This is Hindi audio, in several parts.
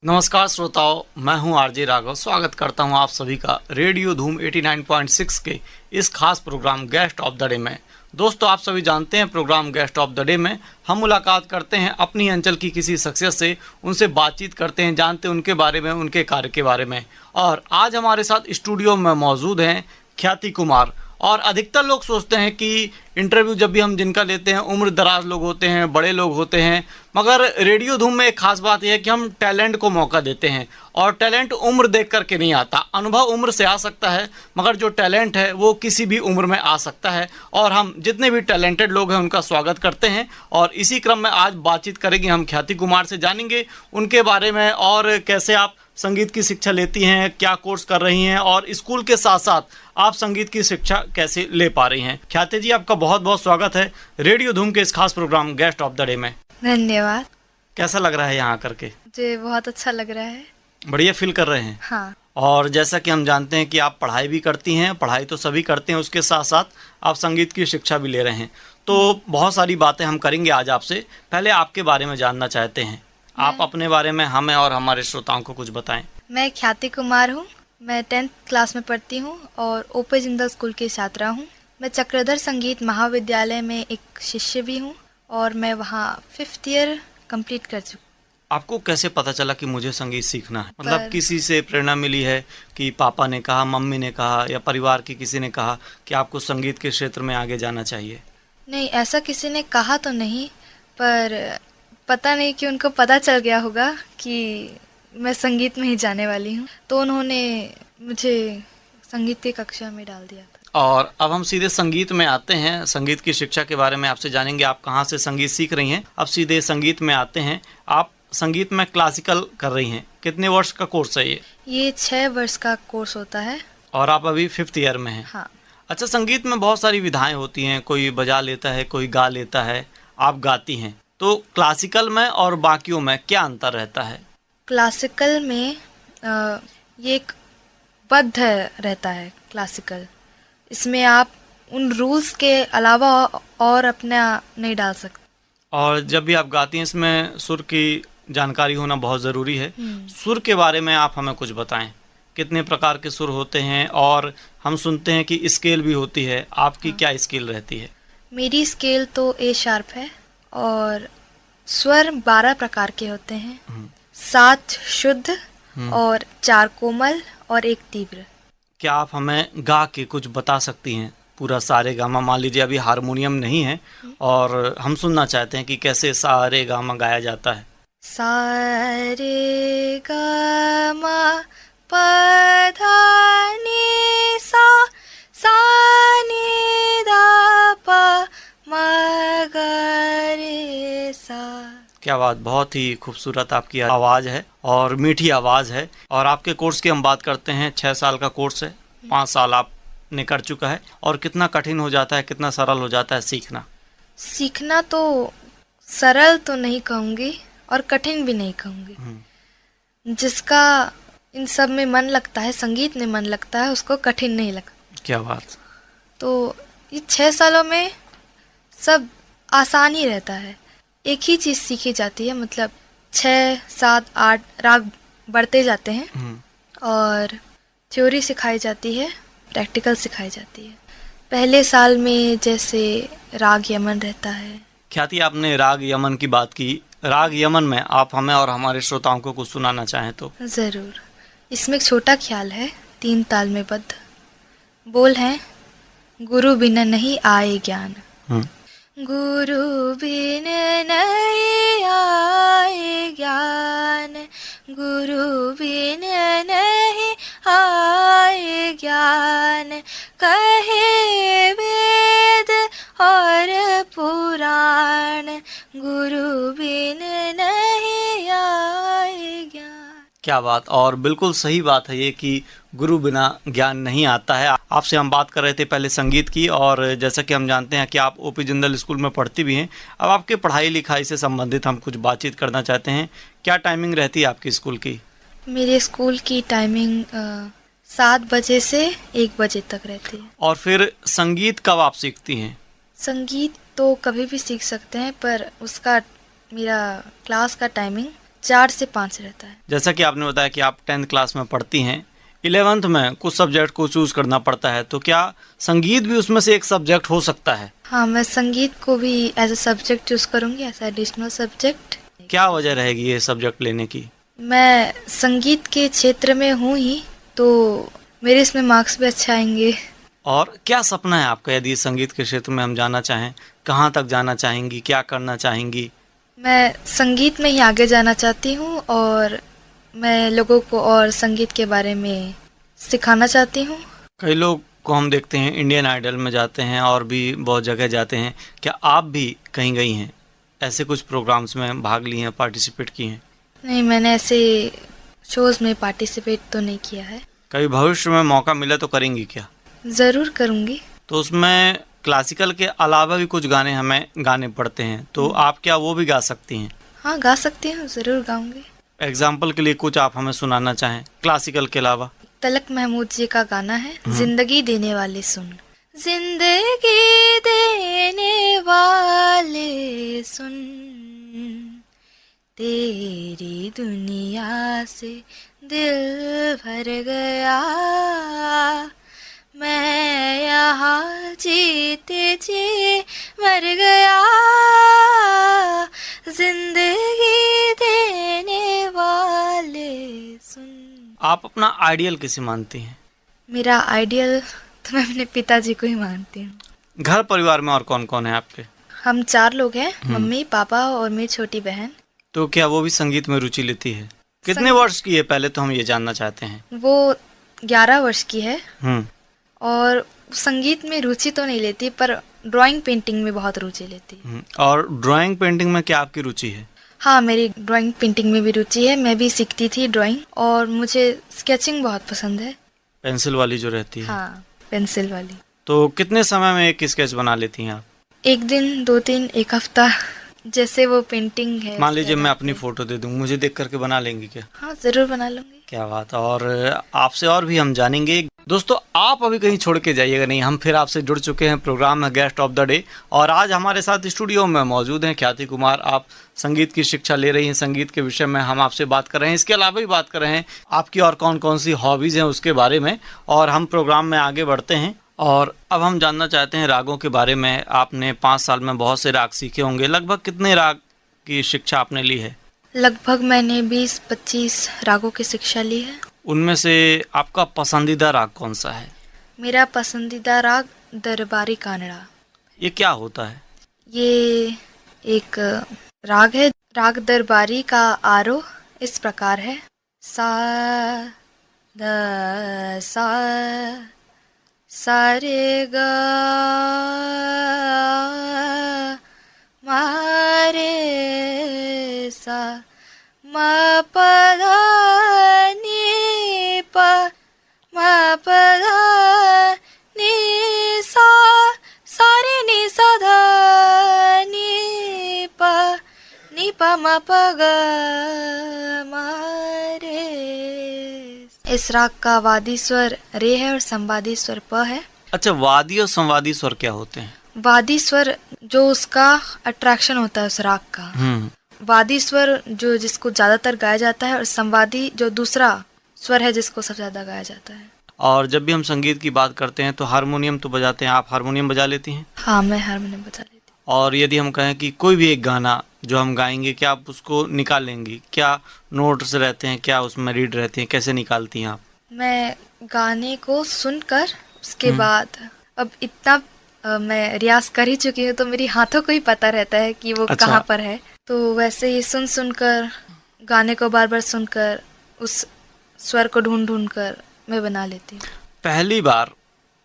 नमस्कार श्रोताओं, मैं हूं आरजे राघव। स्वागत करता हूं आप सभी का रेडियो धूम 89.6 के इस खास programme guest of the day में। दोस्तों, आप सभी जानते हैं programme guest of the day में हम मुलाकात करते हैं अपनी अंचल की किसी शख्सियत से, उनसे बातचीत करते हैं, जानते हैं उनके बारे में, उनके कार्य के बारे में। और आज हमारे साथ स्टूडियो में मौजूद हैं ख्याति कुमार। और अधिकतर लोग सोचते हैं कि इंटरव्यू जब भी हम जिनका लेते हैं उम्र दराज लोग होते हैं, बड़े लोग होते हैं, मगर रेडियो धूम में एक खास बात यह है कि हम टैलेंट को मौका देते हैं। और टैलेंट उम्र देख करके नहीं आता, अनुभव उम्र से आ सकता है, मगर जो टैलेंट है वो किसी भी उम्र में आ सकता है। और हम जितने भी टैलेंटेड लोग हैं उनका स्वागत करते हैं। और इसी क्रम में आज बातचीत करेंगे हम ख्याति कुमार से, जानेंगे उनके बारे में और कैसे आप संगीत की शिक्षा लेती हैं, क्या कोर्स कर रही हैं और स्कूल के साथ साथ आप संगीत की शिक्षा कैसे ले पा रही हैं। ख्याति जी, आपका बहुत बहुत स्वागत है रेडियो धूम के इस खास programme guest of the day में। धन्यवाद। कैसा लग रहा है यहाँ करके? मुझे बहुत अच्छा लग रहा है। बढ़िया फील कर रहे हैं? हाँ। और जैसा कि हम जानते हैं कि आप पढ़ाई भी करती हैं, पढ़ाई तो सभी करते हैं, उसके साथ साथ आप संगीत की शिक्षा भी ले रहे हैं, तो बहुत सारी बातें हम करेंगे आज आपसे। पहले आपके बारे में जानना चाहते हैं, आप अपने बारे में हमें और हमारे श्रोताओं को कुछ बताएं। मैं ख्याति कुमार हूँ। मैं 10th क्लास में पढ़ती हूँ और ओपे जिंदल स्कूल की छात्रा हूँ। मैं चक्रधर संगीत महाविद्यालय में एक शिष्य भी हूँ और मैं वहाँ 5th ईयर कंप्लीट कर चुकी। आपको कैसे पता चला कि मुझे संगीत सीखना है? मतलब किसी से प्रेरणा मिली है कि पापा ने कहा, मम्मी ने कहा या परिवार की किसी ने कहा कि आपको संगीत के क्षेत्र में आगे जाना चाहिए? नहीं, ऐसा किसी ने कहा तो नहीं, पर पता नहीं कि उनको पता चल गया होगा कि मैं संगीत में ही जाने वाली हूँ, तो उन्होंने मुझे संगीत की कक्षा में डाल दिया था। और अब हम सीधे संगीत में आते हैं। संगीत की शिक्षा के बारे में आपसे जानेंगे, आप कहाँ से संगीत सीख रही हैं। अब सीधे संगीत में आते हैं। आप संगीत में क्लासिकल कर रही हैं, कितने वर्ष का कोर्स है ये? 6 वर्ष का कोर्स होता है। और आप अभी 5th ईयर में हैं? हाँ। अच्छा, संगीत में बहुत सारी विधाएं होती हैं, कोई बजा लेता है, कोई गा लेता है, आप गाती हैं, तो क्लासिकल में और बाकियों में क्या अंतर रहता है? क्लासिकल में ये एक बद्ध रहता है क्लासिकल। इसमें आप उन रूल्स के अलावा और अपना नहीं डाल सकते। और जब भी आप गाती हैं इसमें सुर की जानकारी होना बहुत ज़रूरी है। सुर के बारे में आप हमें कुछ बताएं, कितने प्रकार के सुर होते हैं? और हम सुनते हैं कि स्केल भी होती है, आपकी क्या स्केल रहती है? मेरी स्केल तो ए शार्प है और स्वर 12 प्रकार के होते हैं, 7 शुद्ध और 4 कोमल और 1 तीव्र। क्या आप हमें गा के कुछ बता सकती हैं? पूरा सारे गामा, मान लीजिए अभी हारमोनियम नहीं है और हम सुनना चाहते हैं कि कैसे सारे गामा गाया जाता है। सारे गामा पधा नी सा, सा नी धा पा मा गा रे सा। क्या बात, बहुत ही खूबसूरत आपकी आवाज़ है और मीठी आवाज़ है। और आपके कोर्स की हम बात करते हैं, 6 साल का कोर्स है, 5 साल आपने कर चुका है। और कितना कठिन हो जाता है, कितना सरल हो जाता है सीखना? सीखना तो सरल तो नहीं कहूँगी और कठिन भी नहीं कहूँगी। जिसका इन सब में मन लगता है, संगीत में मन लगता है, उसको कठिन नहीं लगता। क्या बात। तो ये 6 सालों में सब आसान ही रहता है। एक ही चीज़ सीखी जाती है, मतलब 6, 7, 8 राग बढ़ते जाते हैं और थ्योरी सिखाई जाती है, प्रैक्टिकल सिखाई जाती है। पहले साल में जैसे राग यमन रहता है। ख्याति, आपने राग यमन की बात की। राग यमन में आप हमें और हमारे श्रोताओं को कुछ सुनाना चाहें तो? ज़रूर। इसमें एक छोटा ख्याल है, 3 ताल में बद्ध। बोल है, गुरु बिना नहीं आए ज्ञान। गुरु बिन नहीं आए ज्ञान, गुरु बिन नहीं आए ज्ञान, कहे वेद और पुराण, गुरु बिन नहीं आए ज्ञान। क्या बात। और बिल्कुल सही बात है ये कि गुरु बिना ज्ञान नहीं आता है। आपसे हम बात कर रहे थे पहले संगीत की, और जैसा कि हम जानते हैं कि आप ओपी जिंदल स्कूल में पढ़ती भी हैं। अब आपके पढ़ाई लिखाई से संबंधित हम कुछ बातचीत करना चाहते हैं। क्या टाइमिंग रहती है आपकी स्कूल की? मेरे स्कूल की टाइमिंग 7 बजे से 1 बजे तक रहती है। और फिर संगीत कब आप सीखती हैं? संगीत तो कभी भी सीख सकते हैं, पर उसका मेरा क्लास का टाइमिंग 4 से 5 रहता है। जैसा कि आपने बताया कि आप 10th क्लास में पढ़ती हैं, 11th में कुछ सब्जेक्ट को चूज करना पड़ता है, तो क्या संगीत भी उसमें से एक सब्जेक्ट हो सकता है? हाँ, मैं संगीत को भी एज अ सब्जेक्ट चूज करूँगी, एज एडिशनल सब्जेक्ट। क्या वजह रहेगी ये सब्जेक्ट लेने की? मैं संगीत के क्षेत्र में हूँ ही, तो मेरे इसमें मार्क्स भी अच्छे आएंगे। और क्या सपना है आपका, यदि संगीत के क्षेत्र में हम जाना चाहें, कहाँ तक जाना चाहेंगी, क्या करना चाहेंगी? मैं संगीत में ही आगे जाना चाहती हूँ और मैं लोगों को और संगीत के बारे में सिखाना चाहती हूँ। कई लोग को हम देखते हैं इंडियन आइडल में जाते हैं और भी बहुत जगह जाते हैं, क्या आप भी कहीं गई हैं, ऐसे कुछ प्रोग्राम्स में भाग ली हैं, पार्टिसिपेट की हैं? नहीं, मैंने ऐसे शोज में पार्टिसिपेट तो नहीं किया है। कभी भविष्य में मौका मिला तो करेंगी क्या? ज़रूर करूँगी। तो उसमें क्लासिकल के अलावा भी कुछ गाने हमें गाने पड़ते हैं, तो आप क्या वो भी गा सकती हैं? हाँ, गा सकती हूँ, ज़रूर गाऊँगी। एग्जाम्पल के लिए कुछ आप हमें सुनाना चाहें क्लासिकल के अलावा? तलक महमूद जी का गाना है, जिंदगी देने वाले सुन। जिंदगी देने वाले सुन, तेरी दुनिया से दिल भर गया, मैं यहाँ जीते जी मर गया, जिंदगी देने वाले सुन। आप अपना आइडियल किसे मानती हैं? मेरा आइडियल तो मैं अपने पिताजी को ही मानती हूँ। घर परिवार में और कौन कौन है आपके? हम 4 लोग हैं, मम्मी, पापा और मेरी छोटी बहन। तो क्या वो भी संगीत में रुचि लेती है? कितने वर्ष की है, पहले तो हम ये जानना चाहते हैं। वो 11 वर्ष की है हम्म। और संगीत में रुचि तो नहीं लेती, पर ड्राइंग पेंटिंग में बहुत रुचि लेती है। और ड्राइंग पेंटिंग में क्या आपकी रुचि है? हाँ, मेरी ड्राइंग पेंटिंग में भी रुचि है, मैं भी सीखती थी ड्राइंग, और मुझे स्केचिंग बहुत पसंद है। पेंसिल वाली जो रहती है? हाँ, पेंसिल वाली। तो कितने समय में एक स्केच बना लेती हैं आप? 1 दिन, 2 दिन, 1 हफ्ता, जैसे वो पेंटिंग है। मान लीजिए मैं अपनी फोटो दे दूं, मुझे देख करके बना लेंगी क्या? हाँ, जरूर बना लूंगी। क्या बात है। और आपसे और भी हम जानेंगे। दोस्तों, आप अभी कहीं छोड़ के जाइएगा नहीं, हम फिर आपसे जुड़ चुके हैं, प्रोग्राम है गेस्ट ऑफ द डे, और आज हमारे साथ स्टूडियो में मौजूद हैं ख्याति कुमार। आप संगीत की शिक्षा ले रही हैं, संगीत के विषय में हम आपसे बात कर रहे हैं। इसके अलावा भी बात कर रहे हैं आपकी और कौन कौन सी हॉबीज़ हैं उसके बारे में, और हम प्रोग्राम में आगे बढ़ते हैं। और अब हम जानना चाहते हैं रागों के बारे में। आपने 5 साल में बहुत से राग सीखे होंगे, लगभग कितने राग की शिक्षा आपने ली है? लगभग मैंने 20-25 रागों की शिक्षा ली है। उनमें से आपका पसंदीदा राग कौन सा है? मेरा पसंदीदा राग दरबारी कानड़ा। ये क्या होता है? ये एक राग है। राग दरबारी का आरोह इस प्रकार है, सा द सा रे ग मा रे सा म प ध नि प म प ध नि सा सा रे नि सा ध नि प म प ग म रे। इस राग का वादी स्वर रे है और संवादी स्वर प है। अच्छा, वादी और संवादी स्वर क्या होते हैं? वादी स्वर जो उसका अट्रैक्शन होता है उस राग का, वादी स्वर जो जिसको ज्यादातर गाया जाता है, और संवादी जो दूसरा स्वर है जिसको सबसे ज्यादा गाया जाता है। और जब भी हम संगीत की बात करते हैं तो हारमोनियम तो बजाते हैं, आप हारमोनियम बजा लेती हैं? हाँ, मैं हारमोनियम बजा लेती हूँ। और यदि हम कहें कि कोई भी एक गाना जो हम गाएंगे, क्या आप उसको निकाल लेंगी? क्या नोट्स रहते हैं, क्या उसमें रीड रहते हैं, कैसे निकालती हैं आप? मैं गाने को सुनकर उसके बाद, अब इतना मैं रियाज कर ही चुकी हूँ तो मेरी हाथों को ही पता रहता है कि वो अच्छा। कहाँ पर है, तो वैसे ही सुनकर गाने को बार बार सुनकर उस स्वर को ढूंढ कर मैं बना लेती हूँ। पहली बार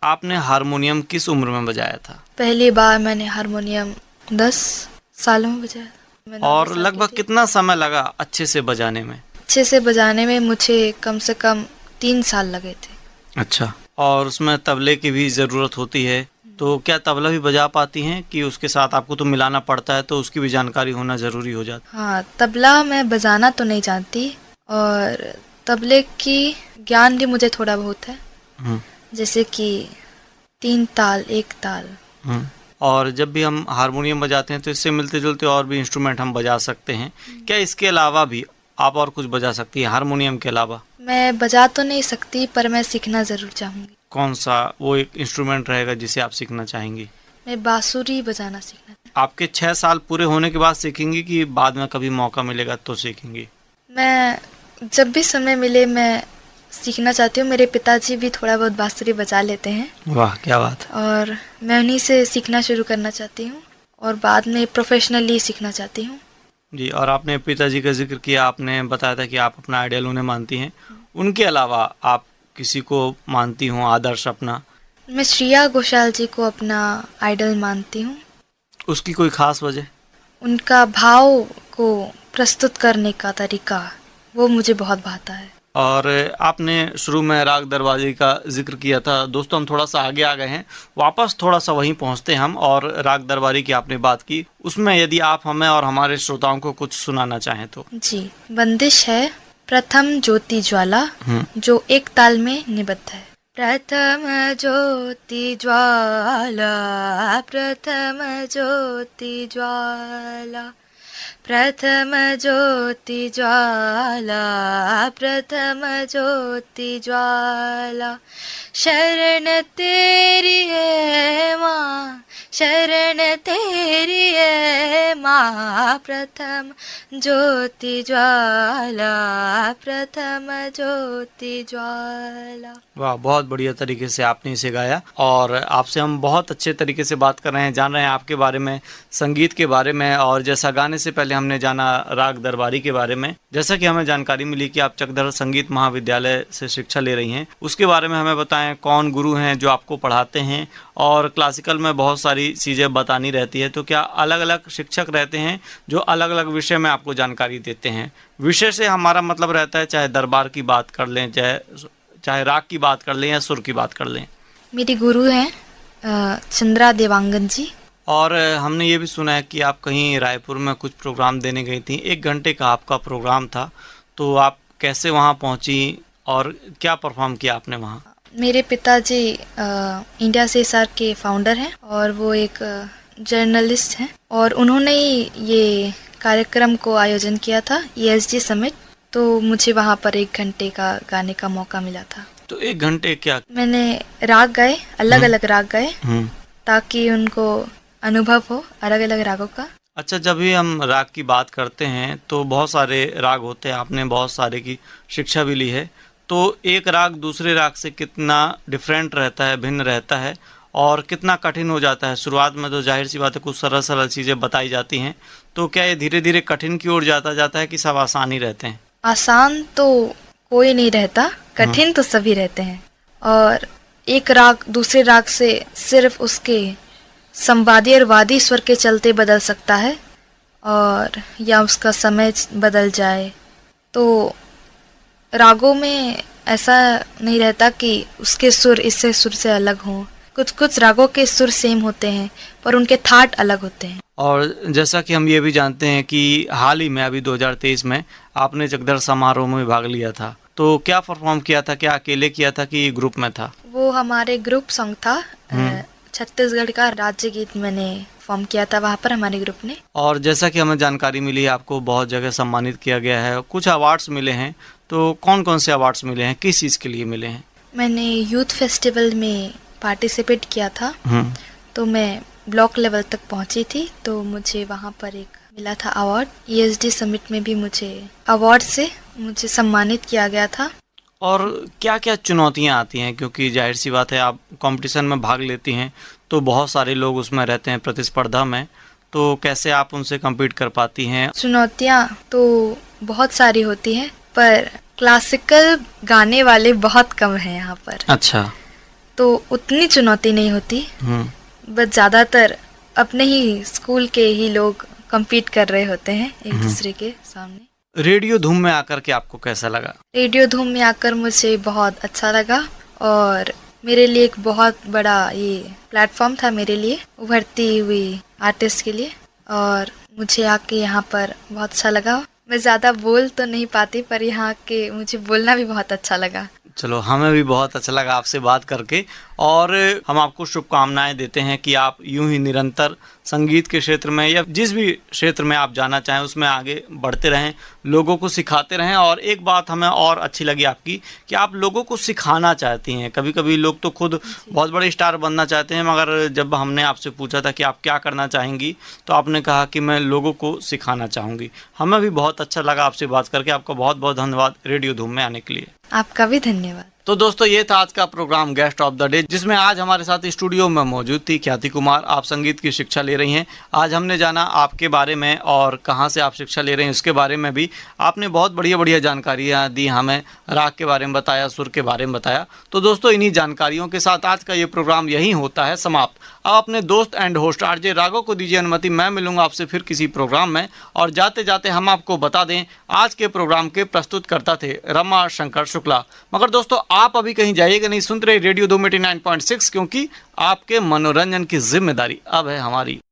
आपने हारमोनियम किस उम्र में बजाया था? पहली बार मैंने हारमोनियम 10 सालों में बजाया था। मैं 9 और साल की लगभग थी। कितना समय लगा अच्छे से बजाने में? अच्छे से बजाने में मुझे कम से कम 3 साल लगे थे। अच्छा। और उसमें तबले की भी ज़रूरत होती है, तो क्या तबला भी बजा पाती हैं कि उसके साथ आपको तो मिलाना पड़ता है, तो उसकी भी जानकारी होना ज़रूरी हो जाता है? हाँ, तबला मैं बजाना तो नहीं जानती, और तबले की ज्ञान भी मुझे थोड़ा बहुत है, जैसे कि 3 ताल, 1 ताल। और जब भी हम हारमोनियम बजाते हैं तो इससे मिलते जुलते और भी इंस्ट्रूमेंट हम बजा सकते हैं। क्या इसके अलावा भी आप और कुछ बजा सकती हैं हारमोनियम के अलावा? मैं बजा तो नहीं सकती पर मैं सीखना ज़रूर चाहूँगी। कौन सा वो एक इंस्ट्रूमेंट रहेगा जिसे आप सीखना चाहेंगी? मैं बांसुरी बजाना सीखना। आपके 6 साल पूरे होने के बाद सीखेंगी कि बाद में कभी मौका मिलेगा तो सीखेंगी? मैं जब भी समय मिले मैं सीखना चाहती हूँ। मेरे पिताजी भी थोड़ा बहुत बांसुरी बजा लेते हैं वाह, क्या बात है। और मैं उन्हीं से सीखना शुरू करना चाहती हूँ और बाद में प्रोफेशनली सीखना चाहती हूँ। जी, और आपने पिताजी का जिक्र किया, आपने बताया था कि आप अपना आइडियल उन्हें मानती हैं। उनके अलावा आप किसी को मानती हो आदर्श अपना? मैं श्रेया घोषाल जी को अपना आइडल मानती हूँ। उसकी कोई खास वजह? उनका भाव को प्रस्तुत करने का तरीका वो मुझे बहुत भाता है। और आपने शुरू में राग दरबारी का जिक्र किया था। दोस्तों, हम थोड़ा सा आगे आ गए हैं, वापस थोड़ा सा वहीं पहुंचते हैं हम। और राग दरबारी की आपने बात की, उसमें यदि आप हमें और हमारे श्रोताओं को कुछ सुनाना चाहें तो? जी, बंदिश है प्रथम ज्योति ज्वाला जो एक ताल में निबद्ध है। प्रथम ज्योति ज्वाला, प्रथम ज्योति ज्वाला, प्रथम ज्योति ज्वाला, प्रथम ज्योति ज्वाला, शरण तेरी है माँ, शरण तेरी है माँ, प्रथम ज्योति ज्वाला, प्रथम ज्योति ज्वाला। वाह, बहुत बढ़िया तरीके से आपने इसे गाया। और आपसे हम बहुत अच्छे तरीके से बात कर रहे हैं, जान रहे हैं आपके बारे में, संगीत के बारे में। और जैसा गाने से पहले हमने जाना राग दरबारी के बारे में, जैसा कि हमें जानकारी मिली कि आप चकधर संगीत महाविद्यालय से शिक्षा ले रही हैं, उसके बारे में हमें बताएं कौन गुरु हैं जो आपको पढ़ाते हैं। और क्लासिकल में बहुत सारी चीज़ें बतानी रहती है, तो क्या अलग अलग शिक्षक रहते हैं जो अलग अलग विषय में आपको जानकारी देते हैं? विषय से हमारा मतलब रहता है चाहे दरबार की बात कर लें, चाहे राग की बात कर लें या सुर की बात कर लें। मेरी गुरु हैं चंद्रा देवांगन जी। और हमने ये भी सुना है कि आप कहीं रायपुर में कुछ प्रोग्राम देने गई थी, 1 घंटे का आपका प्रोग्राम था, तो आप कैसे वहाँ पहुँची और क्या परफॉर्म किया आपने वहाँ? मेरे पिताजी इंडिया CSR के फाउंडर हैं और वो एक जर्नलिस्ट हैं और उन्होंने ही ये कार्यक्रम को आयोजन किया था, ESG समिट। तो मुझे वहाँ पर 1 घंटे का गाने का मौका मिला था। तो 1 घंटे क्या? मैंने राग गाए, अलग अलग राग गाए ताकि उनको अनुभव हो अलग अलग रागों का। अच्छा, जब भी हम राग की बात करते हैं तो बहुत सारे राग होते हैं, आपने बहुत सारे की शिक्षा भी ली है, तो एक राग दूसरे राग से कितना डिफरेंट रहता है, भिन्न रहता है और कितना कठिन हो जाता है? शुरुआत में तो जाहिर सी बात है कुछ सरल सरल चीज़ें बताई जाती हैं, तो क्या ये धीरे धीरे कठिन की ओर जाता है कि सब आसान ही रहते हैं? आसान तो कोई नहीं रहता, कठिन तो सभी रहते हैं। और एक राग दूसरे राग से सिर्फ उसके संवादी और वादी स्वर के चलते बदल सकता है और या उसका समय बदल जाए। तो रागों में ऐसा नहीं रहता कि उसके सुर इससे सुर से अलग हों। कुछ कुछ रागों के सुर सेम होते हैं पर उनके थाट अलग होते हैं। और जैसा कि हम ये भी जानते हैं कि हाल ही में अभी 2023 में आपने चकधर समारोह में भाग लिया था, तो क्या परफॉर्म किया था? क्या अकेले किया था कि ग्रुप में था? वो हमारे ग्रुप सॉन्ग था, छत्तीसगढ़ का राज्य गीत मैंने परफॉर्म किया था वहाँ पर हमारे ग्रुप ने। और जैसा कि हमें जानकारी मिली आपको बहुत जगह सम्मानित किया गया है, कुछ अवार्ड्स मिले हैं, तो कौन कौन से अवार्ड्स मिले हैं, किस चीज़ के लिए मिले हैं? मैंने यूथ फेस्टिवल में पार्टिसिपेट किया था, तो मैं ब्लॉक लेवल तक पहुंची थी, तो मुझे वहाँ पर एक मिला था अवार्ड। ESG समिट में भी मुझे अवार्ड से मुझे सम्मानित किया गया था। और क्या क्या चुनौतियाँ आती हैं, क्योंकि जाहिर सी बात है आप कंपटीशन में भाग लेती हैं तो बहुत सारे लोग उसमें रहते हैं प्रतिस्पर्धा में, तो कैसे आप उनसे कम्पीट कर पाती हैं? चुनौतियाँ तो बहुत सारी होती हैं पर क्लासिकल गाने वाले बहुत कम हैं यहाँ पर। अच्छा, तो उतनी चुनौती नहीं होती, बस ज़्यादातर अपने ही स्कूल के ही लोग compete कर रहे होते हैं एक दूसरे के सामने। रेडियो धूम में आकर के आपको कैसा लगा? रेडियो धूम में आकर मुझे बहुत अच्छा लगा और मेरे लिए एक बहुत बड़ा ये प्लेटफॉर्म था मेरे लिए उभरती हुई आर्टिस्ट के लिए, और मुझे आके यहाँ पर बहुत अच्छा लगा। मैं ज़्यादा बोल तो नहीं पाती पर यहाँ के मुझे बोलना भी बहुत अच्छा लगा। चलो, हमें भी बहुत अच्छा लगा आपसे बात करके, और हम आपको शुभकामनाएं देते हैं कि आप यूं ही निरंतर संगीत के क्षेत्र में या जिस भी क्षेत्र में आप जाना चाहें उसमें आगे बढ़ते रहें, लोगों को सिखाते रहें। और एक बात हमें और अच्छी लगी आपकी कि आप लोगों को सिखाना चाहती हैं। कभी कभी लोग तो खुद बहुत बड़े स्टार बनना चाहते हैं, मगर जब हमने आपसे पूछा था कि आप क्या करना चाहेंगी तो आपने कहा कि मैं लोगों को सिखाना चाहूँगी। हमें भी बहुत अच्छा लगा आपसे बात करके। आपका बहुत बहुत धन्यवाद रेडियो धूम में आने के लिए। आपका भी धन्यवाद। तो दोस्तों, ये था आज का programme guest of the day, जिसमें आज हमारे साथ स्टूडियो में मौजूद थी ख्याति कुमार। आप संगीत की शिक्षा ले रही हैं। आज हमने जाना आपके बारे में और कहाँ से आप शिक्षा ले रहे हैं उसके बारे में भी। आपने बहुत बढ़िया बढ़िया जानकारियाँ दी हमें, राग के बारे में बताया, सुर के बारे में बताया। तो दोस्तों, इन्हीं जानकारियों के साथ आज का ये प्रोग्राम यहीं होता है समाप्त। अब अपने दोस्त एंड होस्ट आरजे राघव को दीजिए अनुमति। मैं मिलूंगा आपसे फिर किसी प्रोग्राम में। और जाते जाते हम आपको बता दें, आज के प्रोग्राम के प्रस्तुतकर्ता थे रमा शंकर शुक्ला। मगर दोस्तों, आप अभी कहीं जाइएगा नहीं, सुनते रहिए रेडियो धूम 89.6, क्योंकि आपके मनोरंजन की जिम्मेदारी अब है हमारी।